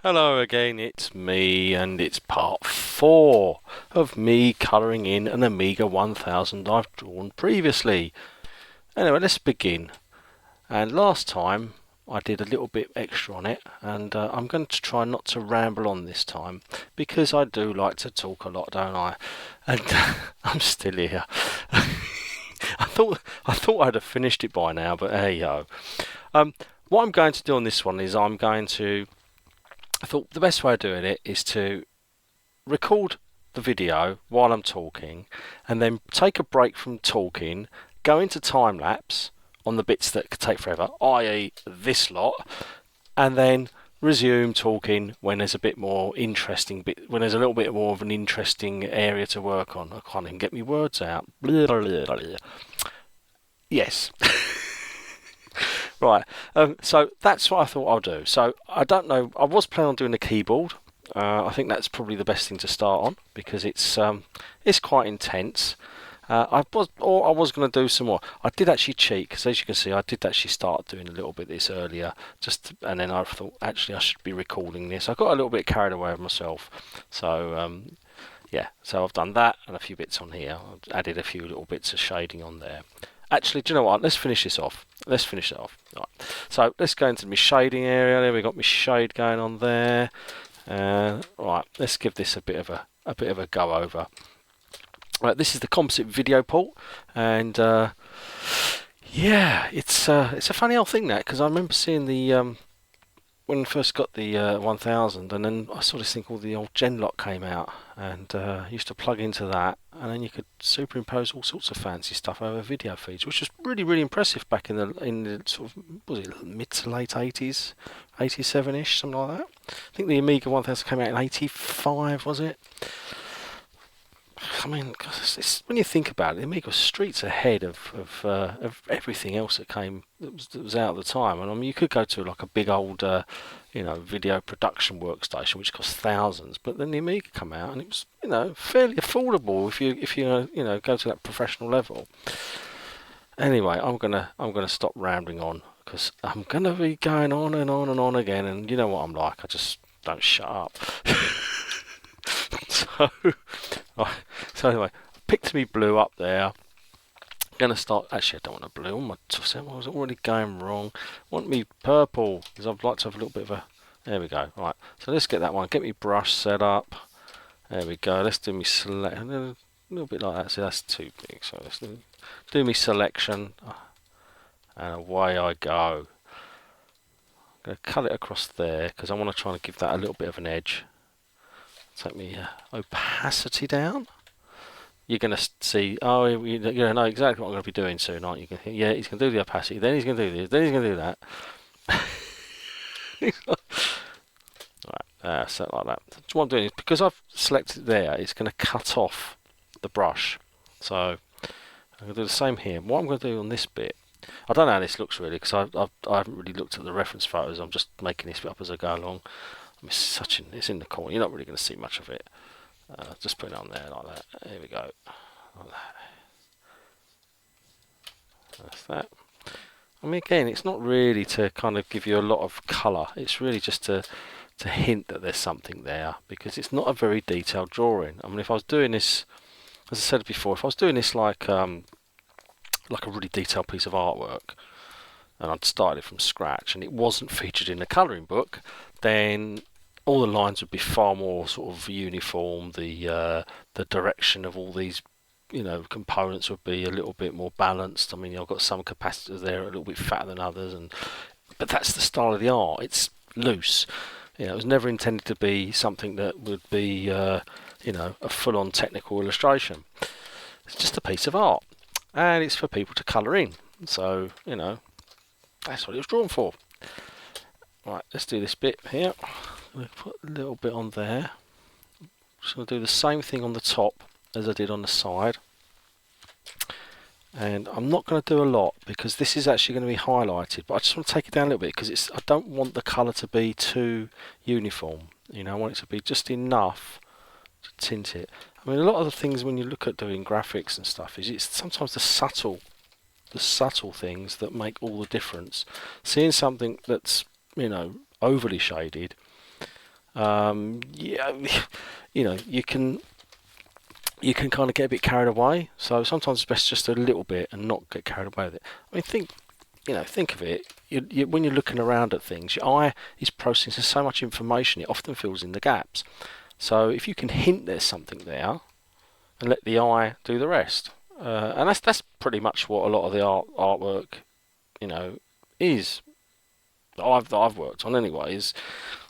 Hello again, it's me, and it's part 4 of me colouring in an Amiga 1000 I've drawn previously. Anyway, let's begin. And last time I did a little bit extra on it, and I'm going to try not to ramble on this time, because I do like to talk a lot, don't I? And I'm still here. I thought I'd have finished it by now, but there you go. What I'm going to do on this one is I thought the best way of doing it is to record the video while I'm talking, and then take a break from talking, go into time lapse on the bits that could take forever, i.e. this lot, and then resume talking when there's a bit more interesting bit, when there's a little bit more of an interesting area to work on. I can't even get my words out. Blah, blah, blah, blah. Yes. Right, so that's what I thought I'll do. So I don't know, I was planning on doing the keyboard. I think that's probably the best thing to start on, because it's quite intense. I was going to do some more. I did actually cheat, because as you can see, I did actually start doing a little bit this earlier, and then I thought actually I should be recording this. I got a little bit carried away with myself, so yeah. So I've done that and a few bits on here. I've added a few little bits of shading on there. Actually, do you know what? Let's finish this off. Let's finish it off. Right. So let's go into my shading area. There we got my shade going on there. Right. Let's give this a bit of a go over. Right. This is the composite video port, and yeah, it's a funny old thing, that, because I remember seeing the when I first got the 1000, and then I saw this thing called the old Genlock came out, and used to plug into that, and then you could superimpose all sorts of fancy stuff over video feeds, which was really impressive back in the sort of, was it mid to late 80s, 87ish, something like that. I think the Amiga 1000 came out in 85, was it? I mean, when you think about it, the Amiga was streets ahead of everything else that was out at the time. And I mean, you could go to like a big old, video production workstation which cost thousands, but then the Amiga come out and it was, fairly affordable if you go to that professional level. Anyway, I'm gonna stop rambling on, because I'm gonna be going on and on and on again, and you know what I'm like. I just don't shut up. So, right, so anyway, picked me blue up there. Gonna start. Actually, I don't want a blue. I was already going wrong. Want me purple, because I'd like to have a little bit of a. There we go. Right. So let's get that one. Get me brush set up. There we go. Let's do me select. A little bit like that. So that's too big. So let's do me selection, and away I go. I'm gonna cut it across there, because I want to try and give that a little bit of an edge. Take me opacity down. You're going to see, you're going to know exactly what I'm going to be doing soon, aren't you? Yeah, he's going to do the opacity, then he's going to do this, then he's going to do that. Right, so like that. So what I'm doing is, because I've selected there, it's going to cut off the brush. So I'm going to do the same here. What I'm going to do on this bit, I don't know how this looks really, because I haven't really looked at the reference photos. I'm just making this up as I go along. It's in the corner. You're not really going to see much of it. Just put it on there like that. There we go. Like that. That's that. I mean, again, it's not really to kind of give you a lot of colour. It's really just to hint that there's something there, because it's not a very detailed drawing. I mean, if I was doing this, as I said before, if I was doing this like a really detailed piece of artwork, and I'd started it from scratch, and it wasn't featured in the colouring book, then all the lines would be far more sort of uniform. The direction of all these, components would be a little bit more balanced. I mean, I've got some capacitors there a little bit fatter than others, but that's the style of the art. It's loose. It was never intended to be something that would be, a full-on technical illustration. It's just a piece of art, and it's for people to colour in. So, that's what it was drawn for. Right, let's do this bit here. I'm going to put a little bit on there. I'm just going to do the same thing on the top as I did on the side. And I'm not going to do a lot, because this is actually going to be highlighted, but I just want to take it down a little bit, because I don't want the colour to be too uniform. I want it to be just enough to tint it. I mean, a lot of the things when you look at doing graphics and stuff, it's sometimes the subtle things that make all the difference. Seeing something that's overly shaded Yeah, you can kind of get a bit carried away. So sometimes it's best just a little bit and not get carried away with it. I mean, think of it. When you're looking around at things, your eye is processing so much information, it often fills in the gaps. So if you can hint there's something there, and let the eye do the rest, and that's pretty much what a lot of the artwork, is that I've worked on anyway.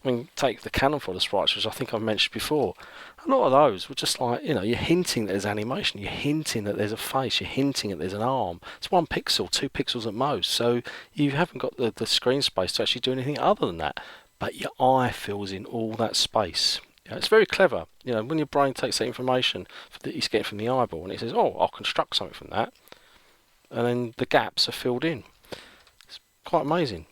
I mean, take the cannon fodder sprites, which I think I've mentioned before. A lot of those were just like, you're hinting that there's animation, you're hinting that there's a face, you're hinting that there's an arm. It's 1 pixel, 2 pixels at most, so you haven't got the screen space to actually do anything other than that. But your eye fills in all that space. It's very clever. When your brain takes that information that it's getting from the eyeball and it says, oh, I'll construct something from that, and then the gaps are filled in. It's quite amazing.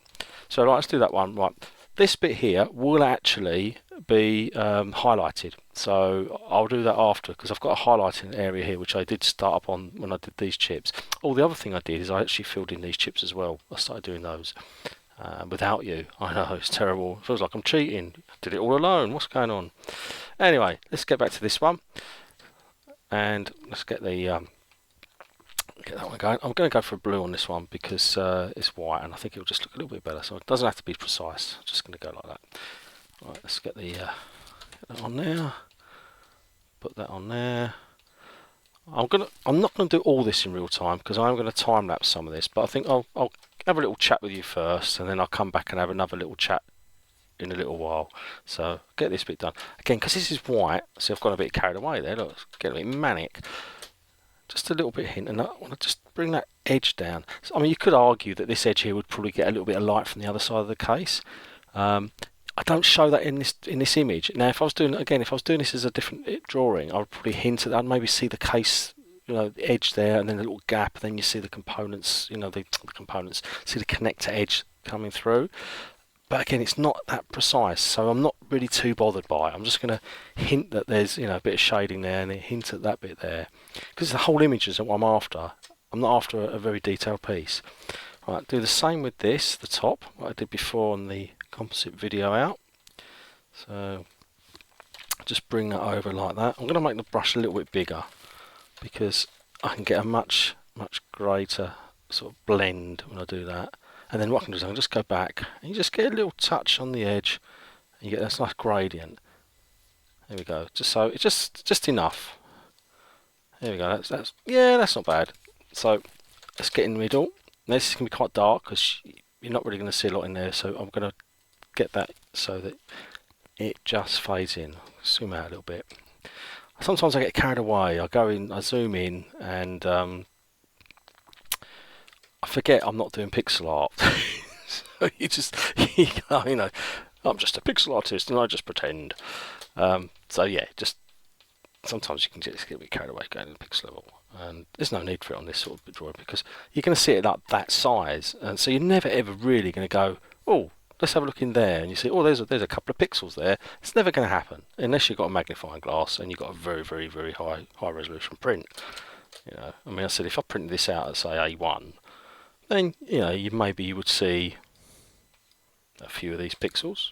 So let's do that one. Right. This bit here will actually be highlighted, so I'll do that after, because I've got a highlighting area here which I did start up on when I did these chips. The other thing I did is I actually filled in these chips as well. I started doing those without you. I know, it's terrible. It feels like I'm cheating. Did it all alone. What's going on? Anyway, let's get back to this one, and let's get that one going. I'm going to go for a blue on this one because it's white and I think it'll just look a little bit better, so it doesn't have to be precise. I'm just going to go like that. Right, let's get get that on there, put that on there. I'm not going to do all this in real time because I'm going to time lapse some of this, but I think I'll have a little chat with you first, and then I'll come back and have another little chat in a little while. So get this bit done again, because this is white. See, I've got a bit carried away there. Look, it's getting a bit manic. Just a little bit of hint, and I want to just bring that edge down. So, I mean, you could argue that this edge here would probably get a little bit of light from the other side of the case. I don't show that in this image. Now, if I was doing this as a different drawing, I would probably hint at that. I'd maybe see the case, the edge there, and then the little gap. Then you see the components, the components. See the connector edge coming through. But again, it's not that precise, so I'm not really too bothered by it. I'm just going to hint that there's a bit of shading there, and then hint at that bit there, because the whole image is what I'm after. I'm not after a very detailed piece. Right, do the same with this, the top, what I did before on the composite video out. So just bring that over like that. I'm going to make the brush a little bit bigger because I can get a much greater sort of blend when I do that. And then what I can do is I can just go back and you just get a little touch on the edge and you get this nice gradient. There we go. Just so it's just enough. There we go. That's not bad. So let's get in the middle. Now this is going to be quite dark because you're not really going to see a lot in there, so I'm going to get that so that it just fades in. Zoom out a little bit. Sometimes I get carried away. I zoom in, and I forget I'm not doing pixel art. So I'm just a pixel artist and I just pretend. So yeah, just sometimes you can just get a bit carried away going to the pixel level, and there's no need for it on this sort of drawing because you're going to see it up that size, and so you're never ever really going to go, oh, let's have a look in there, and you see, oh, there's a couple of pixels there. It's never going to happen unless you've got a magnifying glass and you've got a very high resolution print. I mean, I said if I printed this out at say A1, then you would see a few of these pixels,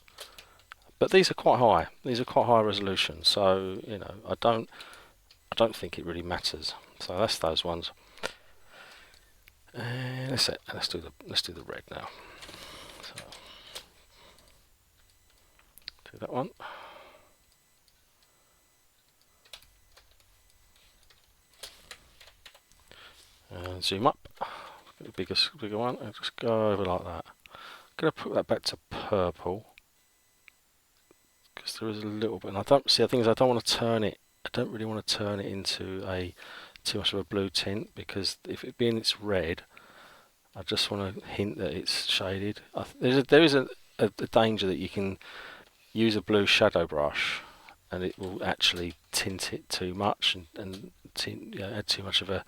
but these are quite high. These are quite high resolution, so I don't think it really matters. So that's those ones. And let's do the red now. So do that one. And zoom up. Get a bigger one, and just go over like that. I'm going to put that back to purple because there is a little bit, and I think I don't want to turn it. I don't really want to turn it into too much of a blue tint, because if it being it's red, I just want to hint that it's shaded. There is a danger that you can use a blue shadow brush and it will actually tint it too much and add too much of a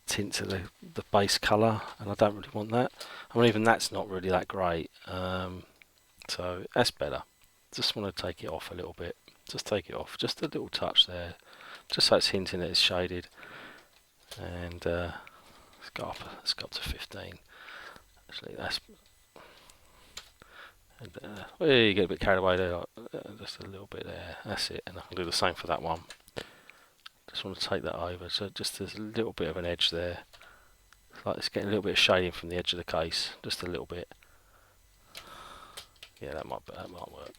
tint to the base colour, and I don't really want that. I mean, even that's not really that great, so that's better. Just want to take it off a little bit. Just take it off, just a little touch there, just so it's hinting that it's shaded. And let's go up to 15. Actually, And well, you get a bit carried away there, like, just a little bit there. That's it. And I can do the same for that one. Just want to take that over, so just there's a little bit of an edge there. Like it's getting a little bit of shading from the edge of the case, just a little bit. Yeah, that might work.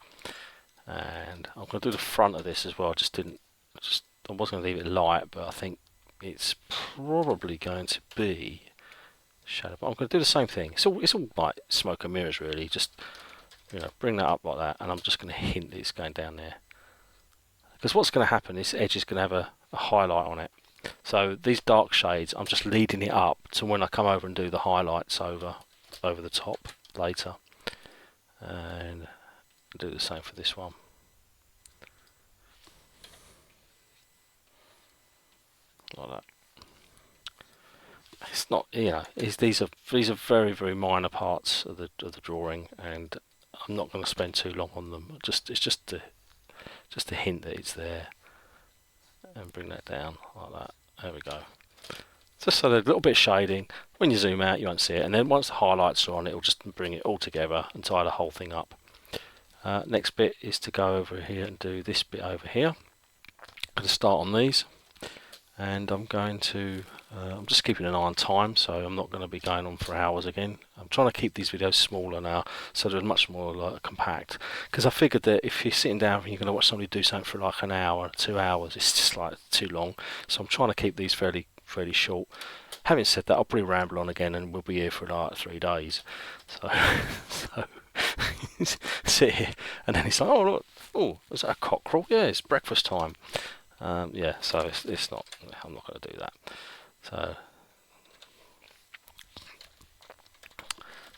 And I'm going to do the front of this as well. I was going to leave it light, but I think it's probably going to be shadow. But I'm going to do the same thing. It's all like smoke and mirrors really. Just bring that up like that, and I'm just going to hint that it's going down there. Because what's going to happen, this edge is going to have a highlight on it. So these dark shades, I'm just leading it up to when I come over and do the highlights over the top later. And do the same for this one. Like that. It's not, these are very, very minor parts of the drawing, and I'm not going to spend too long on them. It's just a hint that it's there, and bring that down like that. There we go. Just so there's a little bit of shading. When you zoom out, you won't see it, and then once the highlights are on, it will just bring it all together and tie the whole thing up. Next bit is to go over here and do this bit over here. I'm going to start on these, and I'm going to I'm just keeping an eye on time, so I'm not going to be going on for hours again. I'm trying to keep these videos smaller now, so they're much more like compact, because I figured that if you're sitting down and you're going to watch somebody do something for like an hour, 2 hours, it's just like too long. So I'm trying to keep these fairly short. Having said that, I'll probably ramble on again, and we'll be here for like 3 days. So sit here, and then it's like, oh look, is that a cockerel? Yeah, it's breakfast time. Yeah, so it's not. I'm not going to do that. So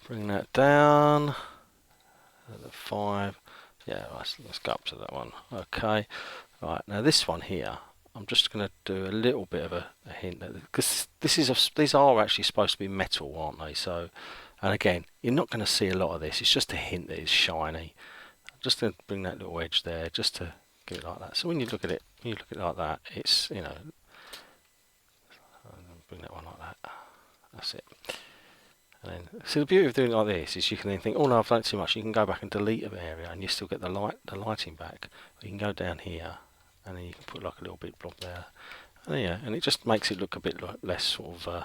bring that down. The 5. Yeah, let's go up to that one. Okay. Right, now this one here, I'm just going to do a little bit of a hint, because these are actually supposed to be metal, aren't they? So, and again, you're not going to see a lot of this. It's just a hint that it's shiny. I'm just going to bring that little edge there, just to get it like that. So when you look at it, like that, it's bring that one like that. That's it. And then, so the beauty of doing it like this is you can then think, oh no, I've done it too much. You can go back and delete an area, and you still get the lighting back. You can go down here, and then you can put like a little bit blob there. And yeah, and it just makes it look a bit less sort of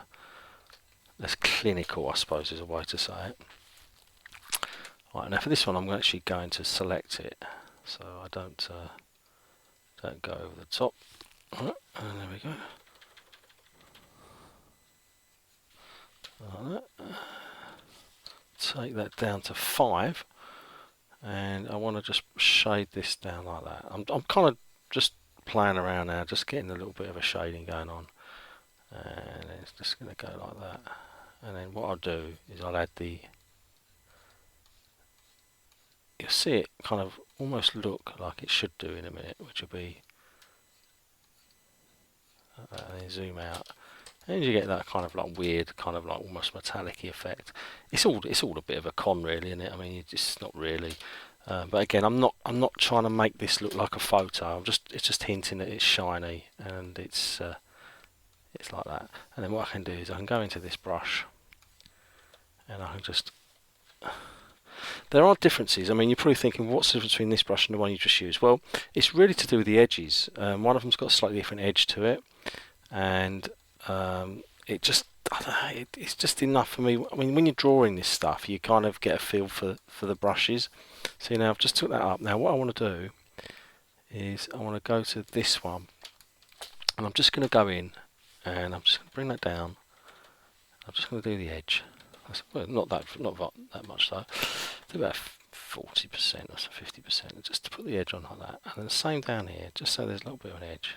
less clinical, I suppose, is a way to say it. Right, now for this one, I'm actually going to select it, so I don't go over the top. Right, and there we go. Like that. Take that down to 5, and I want to just shade this down like that. I'm kind of just playing around now, just getting a little bit of a shading going on, and it's just going to go like that. And then what I'll do is I'll add you'll see it kind of almost look like it should do in a minute, which will be and then zoom out, and you get that kind of like weird, kind of like almost metallic-y effect. It's all a bit of a con, really, isn't it? I mean, it's just not really. But again, I'm not trying to make this look like a photo. It's just hinting that it's shiny, and it's like that. And then what I can do is I can go into this brush, and I can just. There are differences. I mean, you're probably thinking, what's the difference between this brush and the one you just used? Well, it's really to do with the edges. One of them's got a slightly different edge to it, and it just, I don't know, it's just enough for me. I mean, when you're drawing this stuff, you kind of get a feel for the brushes. See, now I've just took that up. Now what I want to do is I want to go to this one, and I'm just going to go in, and I'm just going to bring that down. I'm just going to do the edge. Well, not that much though. Do about 40% or 50%, just to put the edge on like that. And then the same down here, just so there's a little bit of an edge.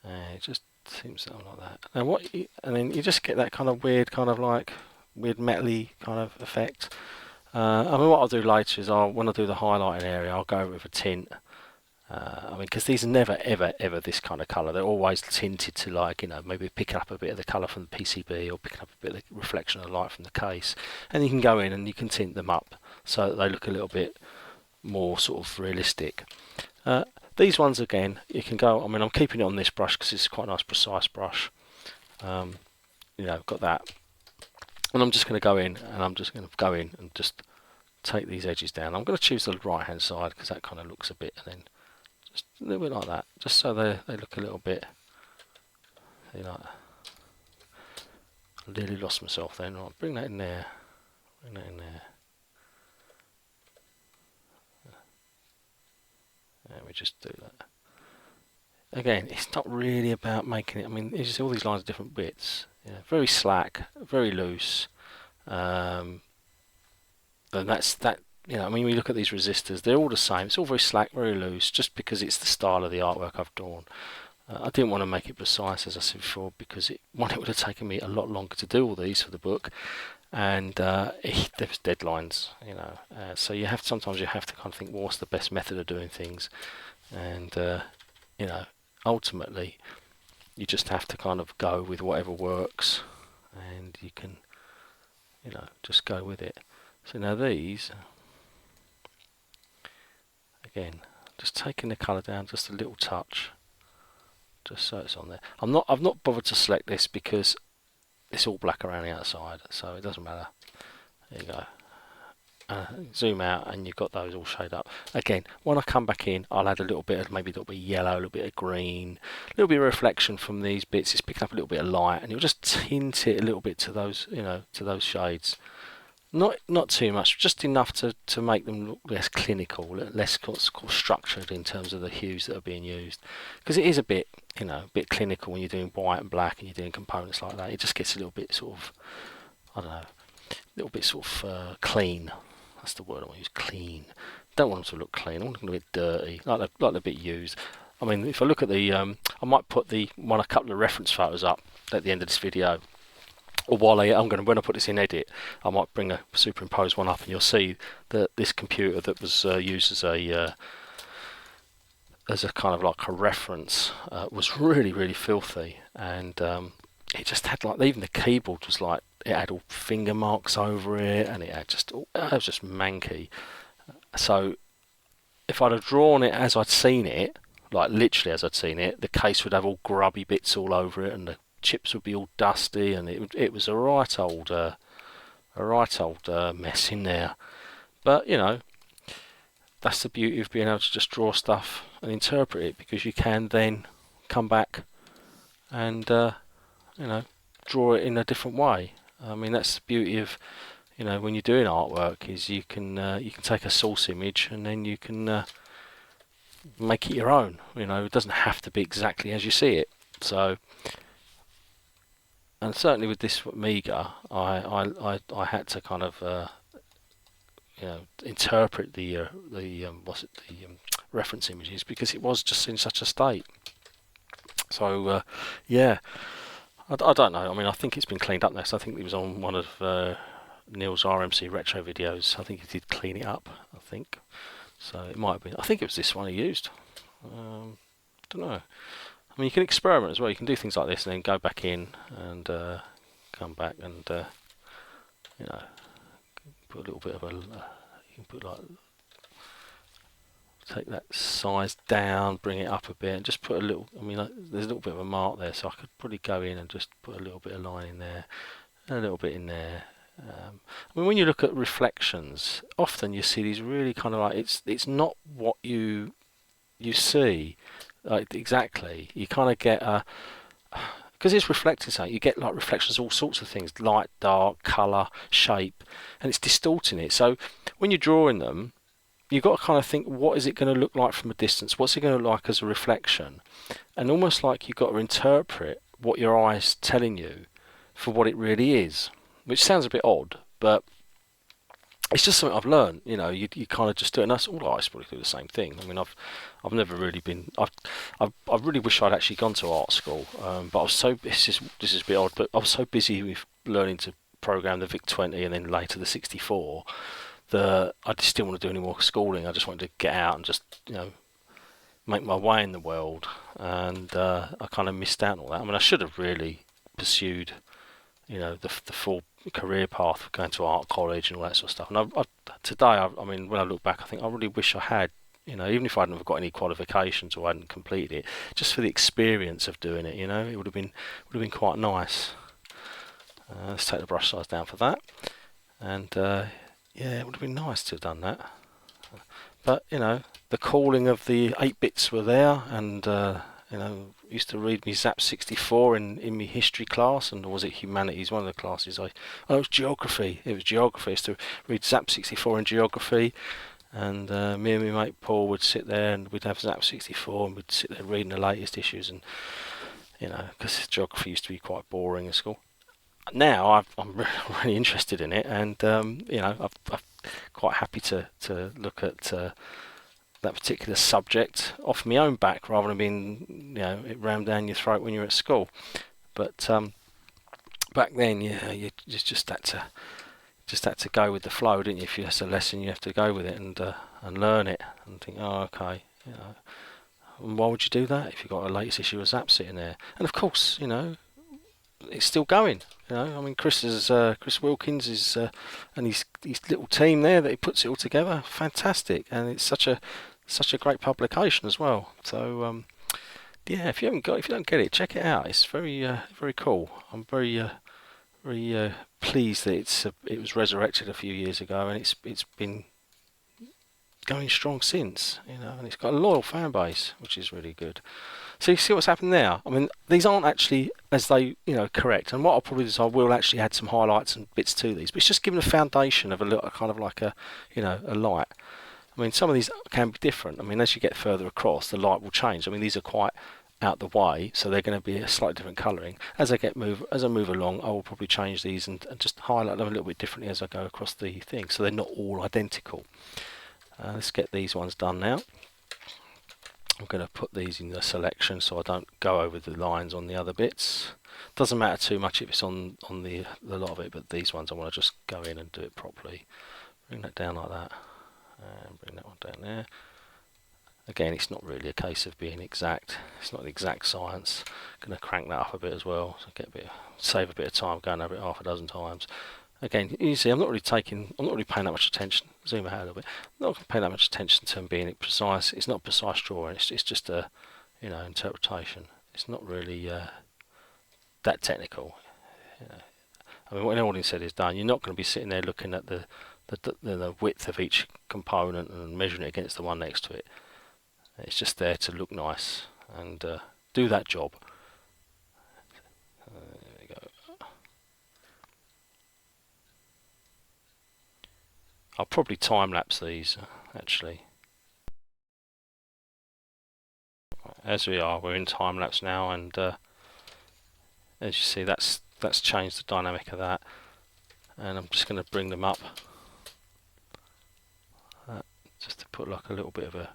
And it just seems something like that. Now and then you just get that kind of weird, metally kind of effect. I mean, what I'll do later is when I do the highlighting area, I'll go with a tint. I mean, because these are never, ever this kind of colour. They're always tinted to, like, maybe picking up a bit of the colour from the PCB, or picking up a bit of the reflection of the light from the case. And you can go in and you can tint them up so that they look a little bit more sort of realistic. These ones, again, you can go. I mean, I'm keeping it on this brush because it's quite a nice, precise brush. I've got that. And I'm just going to go in, and I'm just going to go in and just take these edges down. I'm going to choose the right hand side because that kind of looks a bit, and then just a little bit like that, just so they look a little bit, you know. I nearly lost myself then. Right, bring that in there, bring that in there. And we just do that. Again, it's not really about making it, I mean, you see all these lines of different bits, very slack, very loose, and that's that. I mean, when you look at these resistors, they're all the same. It's all very slack, very loose, just because it's the style of the artwork I've drawn. I didn't want to make it precise, as I said before, because it would have taken me a lot longer to do all these for the book, and there was deadlines, so sometimes you have to kind of think, well, what's the best method of doing things, and ultimately you just have to kind of go with whatever works, and you can just go with it. So now these, again, just taking the colour down just a little touch, just so it's on there. I've not bothered to select this because it's all black around the outside, so it doesn't matter. There you go. Zoom out and you've got those all shaded up. Again, when I come back in, I'll add a little bit of, maybe a little bit of yellow, a little bit of green, a little bit of reflection from these bits. It's picking up a little bit of light, and you'll just tint it a little bit to those, to those shades. Not too much, just enough to make them look less clinical, less structured in terms of the hues that are being used. Because it is a bit, a bit clinical when you're doing white and black and you're doing components like that. It just gets a little bit sort of, I don't know, a little bit sort of clean. That's the word I want to use, clean. Don't want them to look clean. I want them to look a bit dirty, like they're bit used. I mean, if I look at the, I might put a couple of reference photos up at the end of this video. Or when I put this in edit, I might superimpose one up, and you'll see that this computer that was used as a kind of like a reference was really, really filthy, and it just had even the keyboard was like, it had all finger marks over it, and it was just manky. So if I'd have drawn it as I'd seen it, like literally as I'd seen it, the case would have all grubby bits all over it, and the chips would be all dusty, and it was a right old mess in there. But that's the beauty of being able to just draw stuff and interpret it, because you can then come back and draw it in a different way. I mean, that's the beauty of when you're doing artwork, is you can take a source image and then you can make it your own. It doesn't have to be exactly as you see it. So, and certainly with this Amiga, I had to kind of interpret the reference images, because it was just in such a state. So yeah, I don't know. I mean, I think it's been cleaned up now. So I think it was on one of Neil's RMC retro videos. I think he did clean it up, I think. So it might have been. I think it was this one he used. Don't know. I mean, you can experiment as well. You can do things like this and then go back in and come back and put a little bit of a. You can put take that size down, bring it up a bit, and just put a little. I mean, there's a little bit of a mark there, so I could probably go in and just put a little bit of line in there, and a little bit in there. I mean, when you look at reflections, often you see these really kind of like it's not what you see. Exactly, you kind of get because it's reflecting something, you get like reflections of all sorts of things, light, dark, colour, shape, and it's distorting it. So when you're drawing them, you've got to kind of think, what is it going to look like from a distance? What's it going to look like as a reflection? And almost like you've got to interpret what your eye's telling you for what it really is, which sounds a bit odd, but it's just something I've learned. You kind of just do it, and that's all I probably do the same thing. I mean, I've never really been. I really wish I'd actually gone to art school, but I was so. This is a bit odd, but I was so busy with learning to program the VIC-20 and then later the 64 that I just didn't want to do any more schooling. I just wanted to get out and just make my way in the world, and I kind of missed out on all that. I mean, I should have really pursued the full career path of going to art college and all that sort of stuff. And today, I mean, when I look back, I think I really wish I had, even if I hadn't got any qualifications or hadn't completed it, just for the experience of doing it, it would have been quite nice. Let's take the brush size down for that, and yeah, it would have been nice to have done that. But, you know, the calling of the 8 bits were there, and, you know, used to read me Zap 64 in my history class, and or was it humanities? One of the classes oh, it was geography. It was geography. I used to read Zap 64 in geography, and me and my mate Paul would sit there, and we'd have Zap 64, and we'd sit there reading the latest issues, and, you know, because geography used to be quite boring in school. Now I'm really interested in it, and you know, I'm quite happy to look at that particular subject off my own back rather than being, you know, it rammed down your throat when you're at school. But back then, yeah, you just had to go with the flow, didn't you? If it's a lesson, you have to go with it and learn it and think, oh, okay, you know. And why would you do that if you've got a latest issue of Zap sitting there? And of course, you know, it's still going. You know, I mean, Chris Wilkins is and his little team there that he puts it all together, fantastic, and it's such a great publication as well. So yeah, if you don't get it, check it out. It's very cool. I'm very pleased that it was resurrected a few years ago, and it's been going strong since. You know, and it's got a loyal fan base, which is really good. So you see what's happened there. I mean, these aren't actually as they, you know, correct. And what I'll probably do is I will actually add some highlights and bits to these, but it's just giving a foundation of a little kind of like a, you know, a light. I mean, some of these can be different. I mean, as you get further across, the light will change. I mean, these are quite out the way, so they're going to be a slightly different colouring. As I move along, I will probably change these and just highlight them a little bit differently as I go across the thing, so they're not all identical. Let's get these ones done now. I'm going to put these in the selection so I don't go over the lines on the other bits. Doesn't matter too much if it's on the lot of it, but these ones I want to just go in and do it properly. Bring that down like that, and bring that one down there. Again, it's not really a case of being exact. It's not an exact science. Going to crank that up a bit as well, so save a bit of time going over it half a dozen times. Again, you see, I'm not really paying that much attention. Zoom out a little bit. I'm not paying that much attention to them being precise. It's not precise drawing. It's just a, you know, interpretation. It's not really that technical. You know. I mean, when all is said is done, you're not going to be sitting there looking at the width of each component and measuring it against the one next to it. It's just there to look nice and do that job. There we go. I'll probably time-lapse these, actually. As we're in time-lapse now, and as you see, that's changed the dynamic of that. And I'm just going to bring them up, just to put like a little bit of a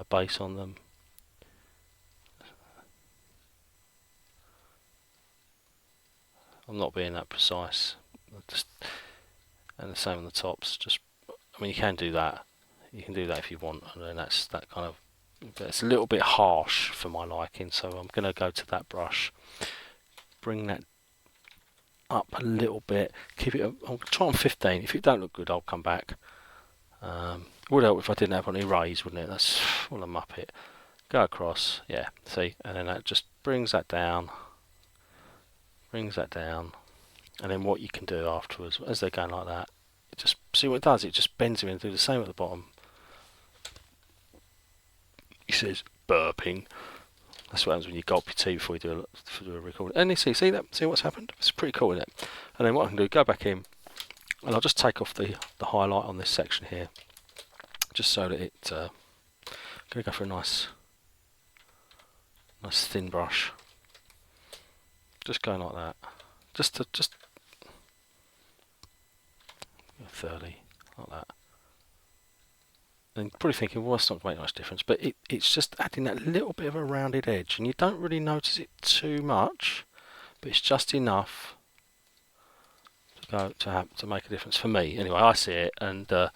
base on them. I'm not being that precise. And the same on the tops. I mean, you can do that. You can do that if you want, and then that's that kind of. But it's a little bit harsh for my liking, so I'm going to go to that brush, bring that up a little bit. Keep it. I'll try on 15. If it don't look good, I'll come back. Would help if I didn't have any rays, wouldn't it? That's all a muppet. Go across, yeah. See, and then that just brings that down. And then what you can do afterwards, as they're going like that, just see what it does. It just bends them and do the same at the bottom. He says burping. That's what happens when you gulp your tea before you do a recording. And you see that? See what's happened? It's pretty cool, isn't it? And then what I can do, go back in, and I'll just take off the highlight on this section here, just so that it. I'm going to go for a nice thin brush. Just going like that. Just 30, like that. And you're probably thinking, well, that's not going to make much difference, but it's just adding that little bit of a rounded edge, and you don't really notice it too much, but it's just enough to make a difference for me. Anyway, I see it, and the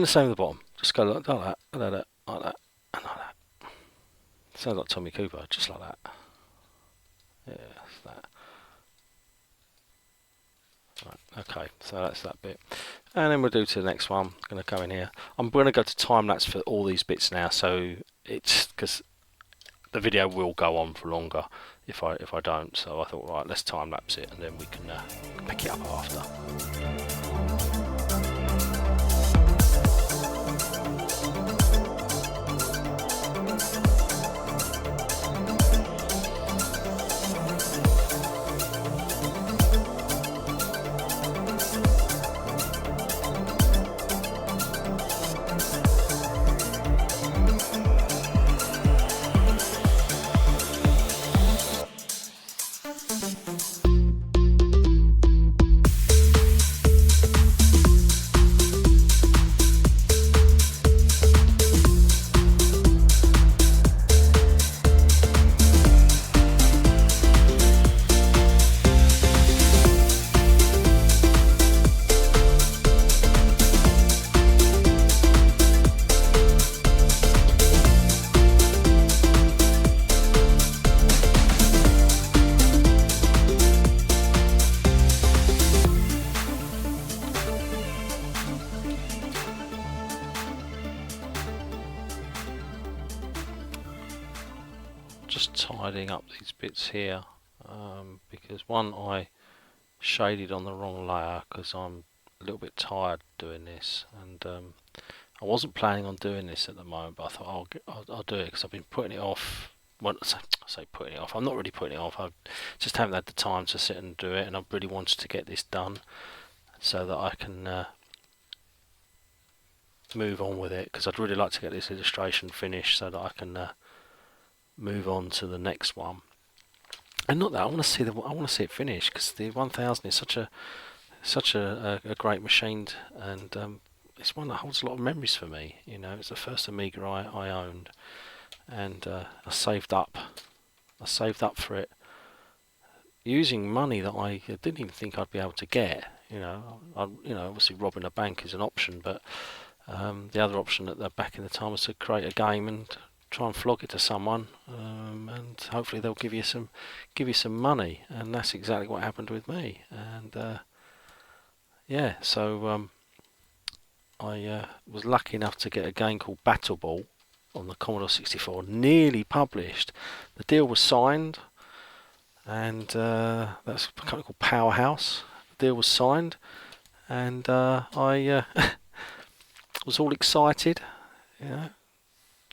same at the bottom. Just go like that, and like that. Sounds like Tommy Cooper, just like that. Yeah, that's that. Right, okay, so that's that bit. And then we'll do to the next one. I'm going to go in here. I'm going to go to time-lapse for all these bits now, so it's because the video will go on for longer if I don't. So I thought, right, let's time-lapse it, and then we can pick it up after. just tidying up these bits here, because one, I shaded on the wrong layer because I'm a little bit tired doing this, and I wasn't planning on doing this at the moment, but I thought I'll do it because I've been putting it off. Well, I say putting it off, I'm not really putting it off, I just haven't had the time to sit and do it, and I really wanted to get this done so that I can move on with it, because I'd really like to get this illustration finished so that I can move on to the next one. And not that I want to see it finished, because the 1000 is such a great machine, and it's one that holds a lot of memories for me. You know, it's the first Amiga I owned, and I saved up for it using money that I didn't even think I'd be able to get. You know, obviously robbing a bank is an option, but the other option at the back in the time was to create a game and try and flog it to someone, and hopefully they'll give you some money, and that's exactly what happened with me. And yeah, so I was lucky enough to get a game called Battle Ball on the Commodore 64, nearly published. The deal was signed, and that's a company called Powerhouse. The deal was signed, and I was all excited. You know,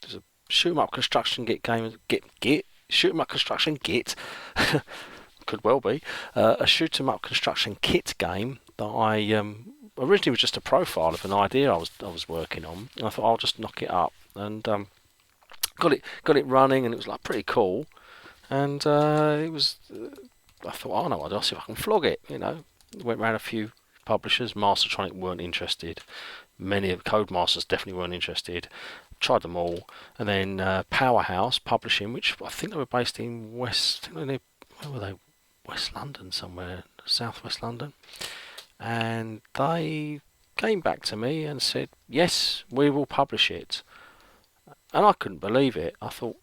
there's a shoot 'em up construction shoot 'em up construction git. Could well be a shoot 'em up construction kit game that I originally was just a profile of an idea I was working on, and I thought I'll just knock it up, and got it running, and it was like pretty cool, and it was I thought, oh no, I'll see if I can flog it. You know, went around a few publishers. Mastertronic weren't interested. Many of Codemasters definitely weren't interested. Tried them all, and then Powerhouse Publishing, which I think they were based in West. Where were they? West London, somewhere, southwest London. And they came back to me and said, yes, we will publish it. And I couldn't believe it. I thought,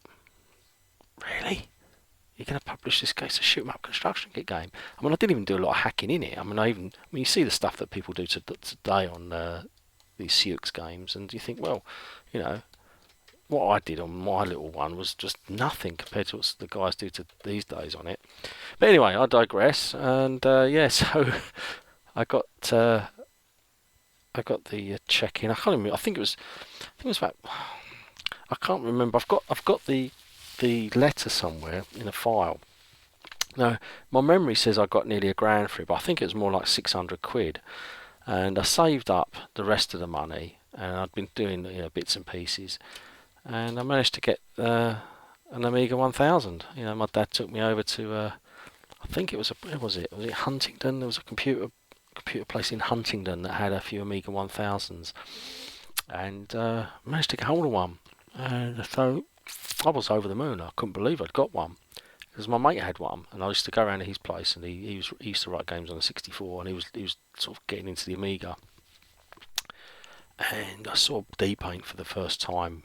really? You're going to publish this game? It's a shoot 'em up construction kit game. I mean, I didn't even do a lot of hacking in it. I mean, you see the stuff that people do today on these Sioux games, and you think, well, you know, what I did on my little one was just nothing compared to what the guys do these days on it. But anyway, I digress, and yeah, so I got the check in. I can't remember. I think it was about. I can't remember. I've got the letter somewhere in a file. Now, my memory says I got nearly £1,000 for it, but I think it was more like 600 quid. And I saved up the rest of the money, and I'd been doing bits and pieces, and I managed to get an Amiga 1000. You know, my dad took me over to I think it was where was it? Was it Huntingdon? There was a computer place in Huntingdon that had a few Amiga 1000s, and managed to get hold of one. And so I was over the moon. I couldn't believe I'd got one, because my mate had one, and I used to go around to his place, and he used to write games on the 64, and he was sort of getting into the Amiga. And I saw D-Paint for the first time.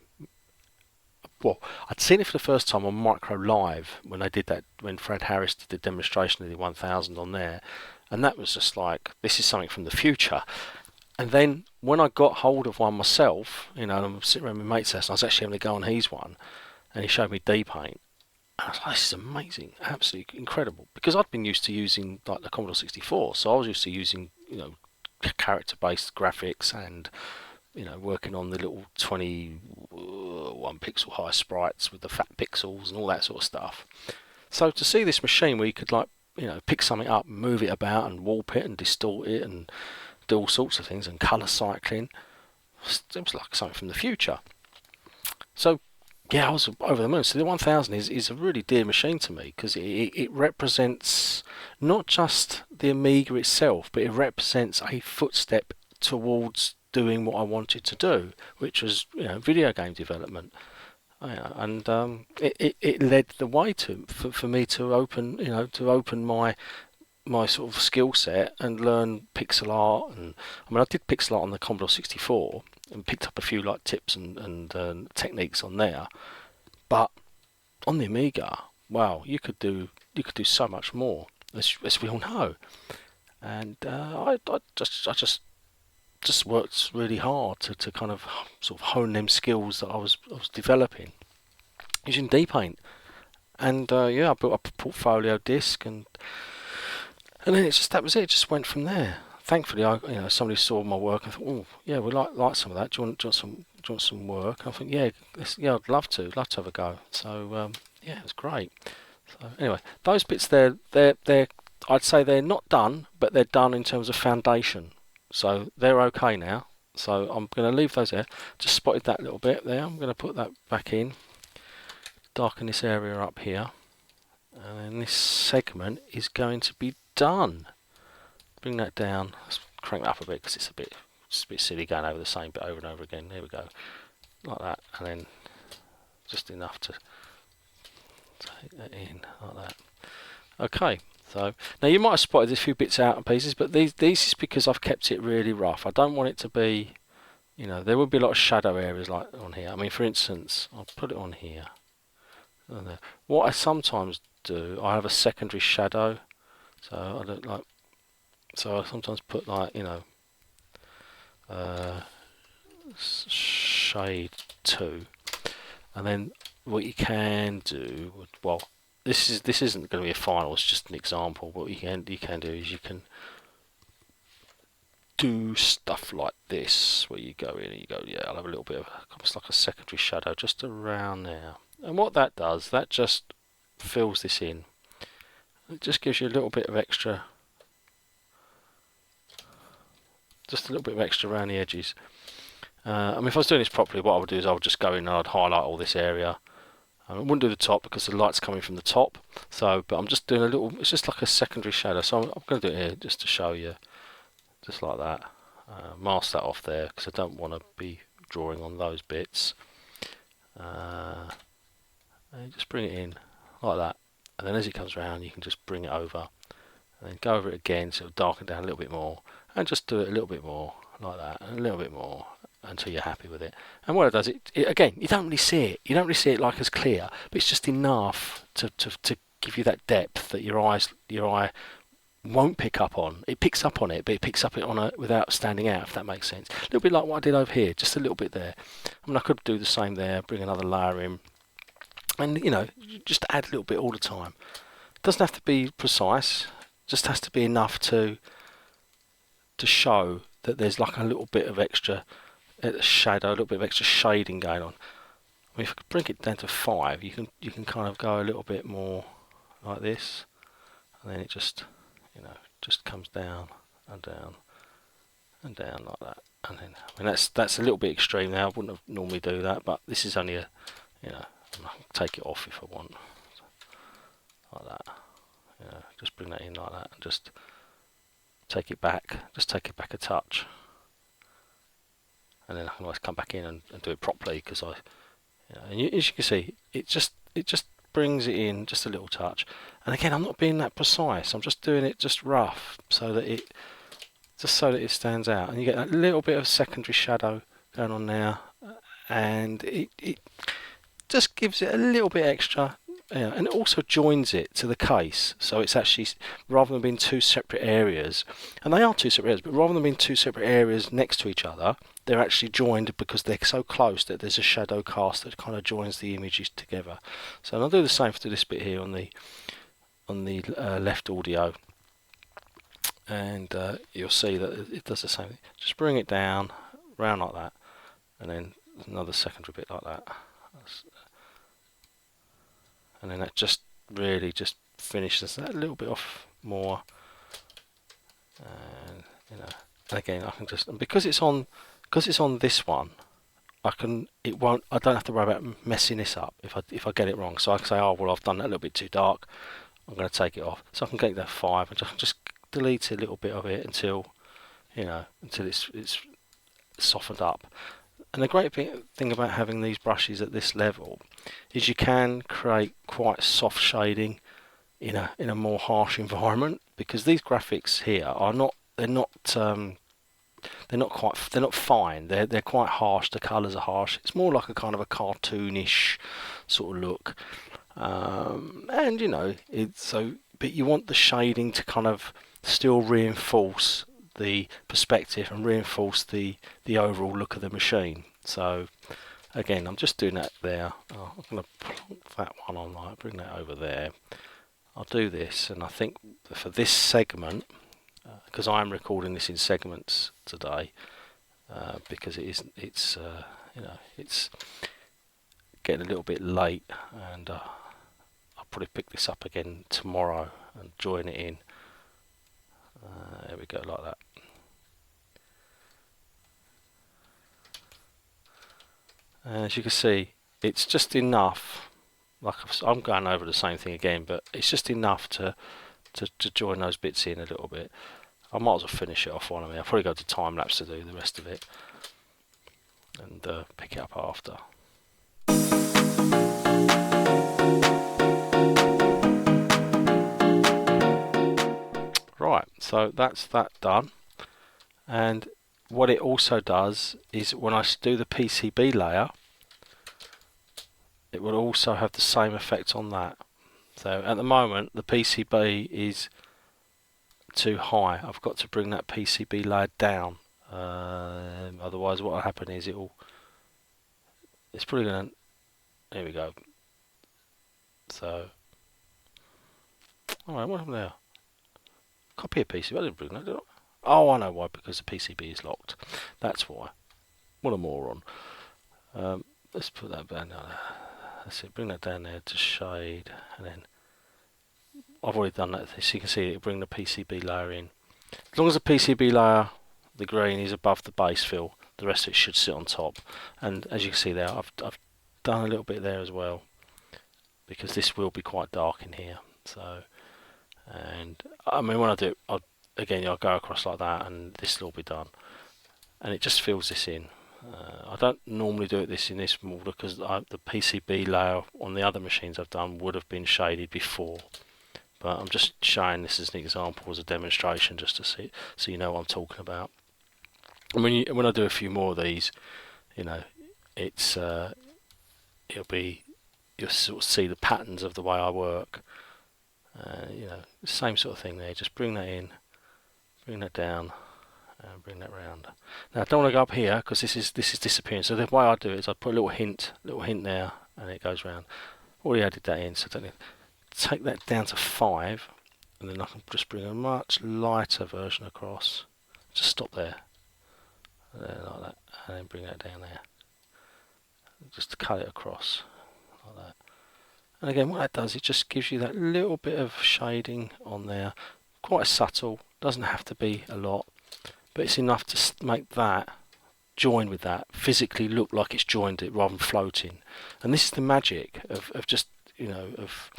Well, I'd seen it for the first time on Micro Live when they did that, when Fred Harris did the demonstration of the 1000 on there, and that was just like, this is something from the future. And then when I got hold of one myself, you know, and I'm sitting around my mate's house, and I was actually having to go on his one, and he showed me D-Paint. And I was like, this is amazing, absolutely incredible. Because I'd been used to using like the Commodore 64, so I was used to using, you know, character-based graphics, and you know, working on the little 21 pixel high sprites with the fat pixels and all that sort of stuff. So to see this machine where you could, like, you know, pick something up, move it about, and warp it and distort it and do all sorts of things, and colour cycling, it was like something from the future. So yeah, I was over the moon. So the 1000 is a really dear machine to me, because it represents not just the Amiga itself, but it represents a footstep towards doing what I wanted to do, which was, you know, video game development. And it led the way for me to open my sort of skill set and learn pixel art. And I mean, I did pixel art on the Commodore 64 and picked up a few like tips and techniques on there, but on the Amiga, wow, you could do so much more, as we all know. And I just worked really hard to kind of sort of hone them skills that I was developing using D-Paint. And yeah, I built up a portfolio disc, and then that was it. It just went from there. Thankfully, somebody saw my work and thought, oh yeah, we like some of that. Do you want some work? And I think yeah, I'd love to have a go. So yeah, it was great. So anyway, those bits they're I'd say they're not done, but they're done in terms of foundation. So they're okay now. So I'm going to leave those there. Just spotted that little bit there. I'm going to put that back in. Darken this area up here. And then this segment is going to be done. Bring that down. Let's crank that up a bit because it's a bit silly going over the same bit over and over again. There we go. Like that. And then just enough to take that in like that. Okay. So now you might have spotted a few bits out and pieces, but these is because I've kept it really rough. I don't want it to be, there would be a lot of shadow areas like on here. I mean, for instance, I'll put it on here. What I sometimes do, I have a secondary shadow, so I don't like. So I sometimes put like shade 2, and then what you can do, well, this isn't going to be a final. It's just an example. What you can do is you can do stuff like this, where you go in and you go, yeah, I'll have a little bit of almost like a secondary shadow just around there. And what that does, that just fills this in. It just gives you a little bit of extra, just a little bit of extra around the edges. I mean, if I was doing this properly, what I would do is I would just go in and I'd highlight all this area. I wouldn't do the top because the light's coming from the top. So, but I'm just doing a little. It's just like a secondary shadow. So I'm going to do it here just to show you, just like that. Mask that off there because I don't want to be drawing on those bits. And just bring it in like that, and then as it comes around you can just bring it over and then go over it again so it'll darken down a little bit more, and just do it a little bit more like that, and a little bit more until you're happy with it. And what it does, it again, you don't really see it like as clear, but it's just enough to give you that depth that your eye won't pick up on. It picks up on it, but it picks up on it without standing out, if that makes sense. A little bit like what I did over here, just a little bit there. I mean, I could do the same there, bring another layer in, and just add a little bit all the time. It doesn't have to be precise, just has to be enough to show that there's like a little bit of extra shadow, a little bit of extra shading going on. I mean, if I could bring it down to 5, you can kind of go a little bit more like this, and then it just just comes down and down and down like that. And then, I mean, that's a little bit extreme now. I wouldn't have normally do that, but this is only a, I can take it off if I want, like that. Just bring that in like that, and just take it back a touch, and then I can always come back in and do it properly because as you can see, it just brings it in just a little touch. And again, I'm not being that precise. I'm just doing it just rough so that it stands out, and you get that little bit of secondary shadow going on there, and it just gives it a little bit extra. And it also joins it to the case, so it's actually, rather than being two separate areas, and they are two separate areas, but rather than being two separate areas next to each other, they're actually joined because they're so close that there's a shadow cast that kind of joins the images together. So I'll do the same for this bit here on the left audio, and you'll see that it does the same thing. Just bring it down, round like that, and then another secondary bit like that. And then that just really just finishes that a little bit off more, and and again I can just, and because it's on this one, I don't have to worry about messing this up if I get it wrong. So I can say, oh well, I've done that a little bit too dark, I'm going to take it off. So I can get that 5 and just delete a little bit of it until it's softened up. And the great thing about having these brushes at this level is you can create quite soft shading in a more harsh environment, because these graphics here are not fine. They're quite harsh. The colours are harsh. It's more like a kind of a cartoonish sort of look, but you want the shading to kind of still reinforce the perspective and reinforce the overall look of the machine. So Again, I'm just doing that there. I'm going to plonk that one on, right, bring that over there. I'll do this, and I think for this segment, because I'm recording this in segments today, because it's it's getting a little bit late, and I'll probably pick this up again tomorrow and join it in. There we go, like that. As you can see, it's just enough. Like I'm going over the same thing again, but it's just enough to join those bits in a little bit. I might as well finish it off one of me. I'll probably go to time lapse to do the rest of it, and pick it up after. Right, so that's that done. And what it also does is when I do the PCB layer, it will also have the same effect on that. So at the moment the PCB is too high. I've got to bring that PCB layer down. Otherwise what will happen is it's probably going to, there we go. So, alright, what happened there? Copy a PCB, I didn't bring that, did I? Oh, I know why, because the PCB is locked. That's why. What a moron. Let's put that down there. Let's see, bring that down there to shade, and then I've already done that, so you can see it bring the PCB layer in. As long as the PCB layer, the green, is above the base fill, the rest of it should sit on top. And as you can see there, I've done a little bit there as well, because this will be quite dark in here. So, and I mean when I do it, I'll go across like that, and this will all be done, and it just fills this in. I don't normally do this in this model because the PCB layer on the other machines I've done would have been shaded before, but I'm just showing this as an example, as a demonstration, just to see, so you know what I'm talking about. And when I do a few more of these, you know, it's you'll sort of see the patterns of the way I work. You know, same sort of thing there. Just bring that in, bring that down, and bring that round. Now I don't want to go up here because this is disappearing. So the way I do it is I put a little hint there, and it goes round. Already added that in, so I don't need, take that down to 5, and then I can just bring a much lighter version across. Just stop there, like that, and then bring that down there. Just to cut it across, like that. And again, what that does, it just gives you that little bit of shading on there. Quite subtle, doesn't have to be a lot, but it's enough to make that join with that physically look like it's joined it rather than floating. And this is the magic of just, you know, of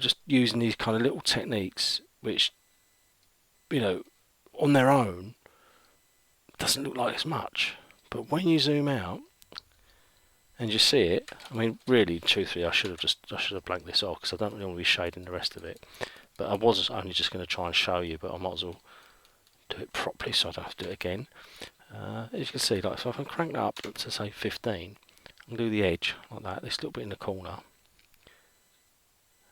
just using these kind of little techniques, which, you know, on their own doesn't look like it's much, but when you zoom out and you see it, I mean, really, truthfully, I should have blanked this off because I don't really want to be shading the rest of it. But I was only just going to try and show you, but I might as well do it properly so I don't have to do it again. As you can see, like, so if I crank that up to say 15, and do the edge like that, this little bit in the corner.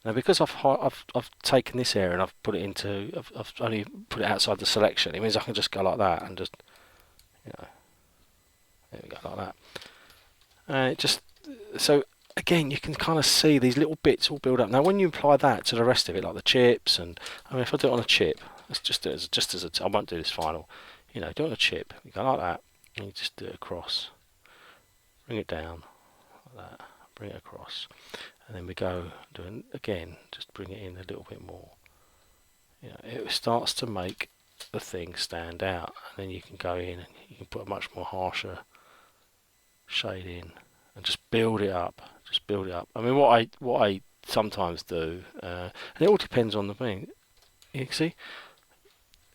Now, because I've taken this area and I've put it into, I've only put it outside the selection. It means I can just go like that and just, you know, there we go, like that. And it just, so again, you can kind of see these little bits all build up. Now, when you apply that to the rest of it, like the chips, and I mean, if I do it on a chip, let's just do it just as a, I won't do this final. You know, do it on a chip. You go like that, and you just do it across. Bring it down like that. Bring it across, and then we go doing again. Just bring it in a little bit more. You know, it starts to make the thing stand out, and then you can go in and you can put a much more harsher shade in and just build it up. Just build it up. I mean, what I sometimes do, and it all depends on the thing. You can see,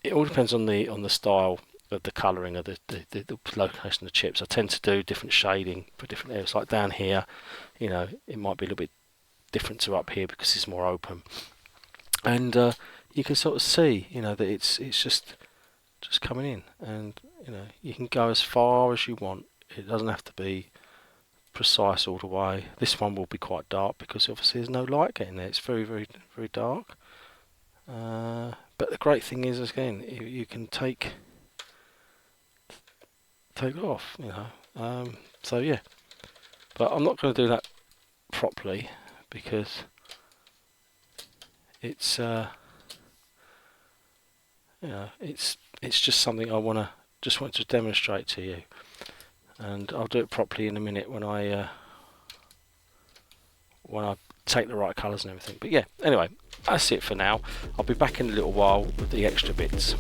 it all depends on the style of the colouring of the location of the chips. I tend to do different shading for different areas. Like down here, you know, it might be a little bit different to up here because it's more open. And you can sort of see, you know, that it's just coming in, and you know, you can go as far as you want. It doesn't have to be precise all the way. This one will be quite dark because obviously there's no light getting there. It's very, very, very dark. But the great thing is, again, you can take it off. You know, So yeah, but I'm not going to do that properly because it's it's just something I want to demonstrate to you, and I'll do it properly in a minute when I take the right colours and everything. But yeah, anyway, that's it for now. I'll be back in a little while with the extra bits.